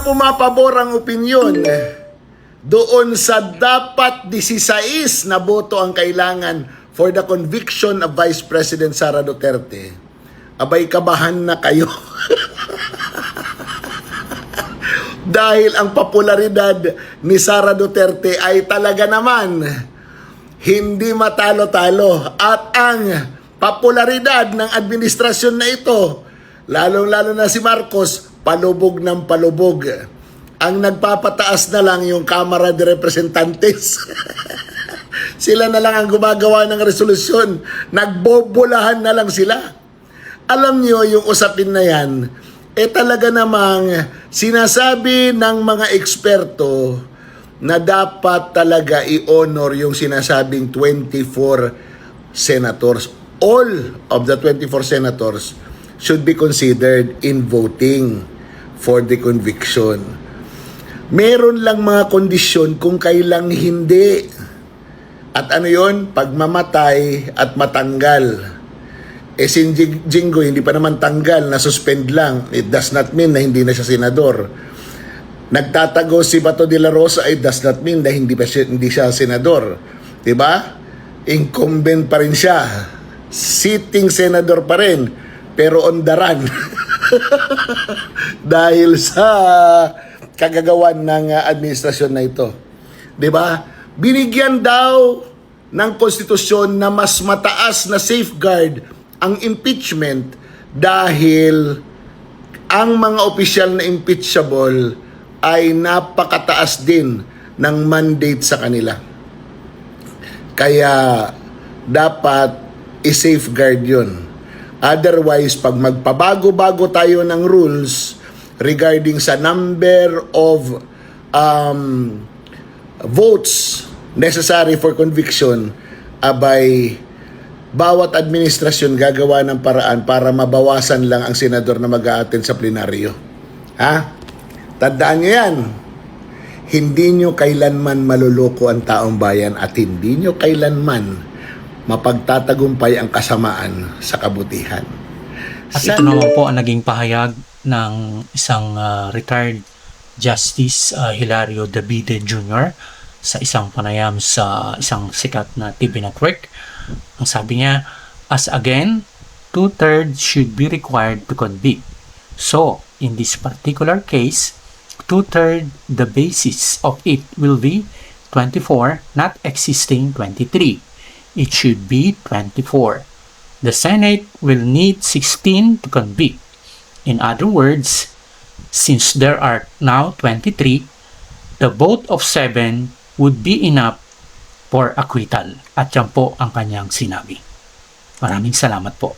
pumapabor ang opinyon doon sa dapat 16 na boto ang kailangan for the conviction of Vice President Sara Duterte, abay kabahan na kayo. Dahil ang popularidad ni Sara Duterte ay talaga naman hindi matalo-talo. At ang popularidad ng administrasyon na ito, lalong-lalo na si Marcos, palubog ng palubog. Ang nagpapataas na lang yung Kamara de Representantes. Sila na lang ang gumagawa ng resolusyon. Nagbobolahan na lang sila. Alam nyo, yung usapin na yan, talaga namang sinasabi ng mga eksperto na dapat talaga i-honor yung sinasabing 24 senators. All of the 24 senators should be considered in voting for the conviction. Meron lang mga kondisyon kung kailang hindi. At ano yon? Pagmamatay at matanggal. Si Jinggo hindi pa naman tanggal, na-suspend lang. It does not mean na hindi na siya senador. Nagtatago si Bato de la Rosa, it does not mean na hindi siya senador. Diba? Incumbent pa rin siya. Sitting senador pa rin. Pero on the run. Dahil sa kagagawan ng administrasyon na ito. Diba? Binigyan daw ng konstitusyon na mas mataas na safeguard ang impeachment dahil ang mga opisyal na impeachable ay napakataas din ng mandate sa kanila. Kaya dapat i-safeguard yun. Otherwise, pag magpabago-bago tayo ng rules regarding sa number of votes necessary for conviction, abay bawat administrasyon gagawa ng paraan para mabawasan lang ang senador na mag-a-attend sa plenaryo. Ha? Tandaan nyo yan. Hindi nyo kailanman maluloko ang taong bayan at hindi nyo kailanman mapagtatagumpay ang kasamaan sa kabutihan. At ito naman po ang naging pahayag ng isang retired Justice Hilario Davide Jr. sa isang panayam sa isang sikat na TV network. Ang sabi niya, as again, 2/3 should be required to convict. So, in this particular case, 2/3 the basis of it will be 24, not existing 23. It should be 24. The Senate will need 16 to convict. In other words, since there are now 23, the vote of 7 would be enough for acquittal. At yan po ang kanyang sinabi. Maraming salamat po.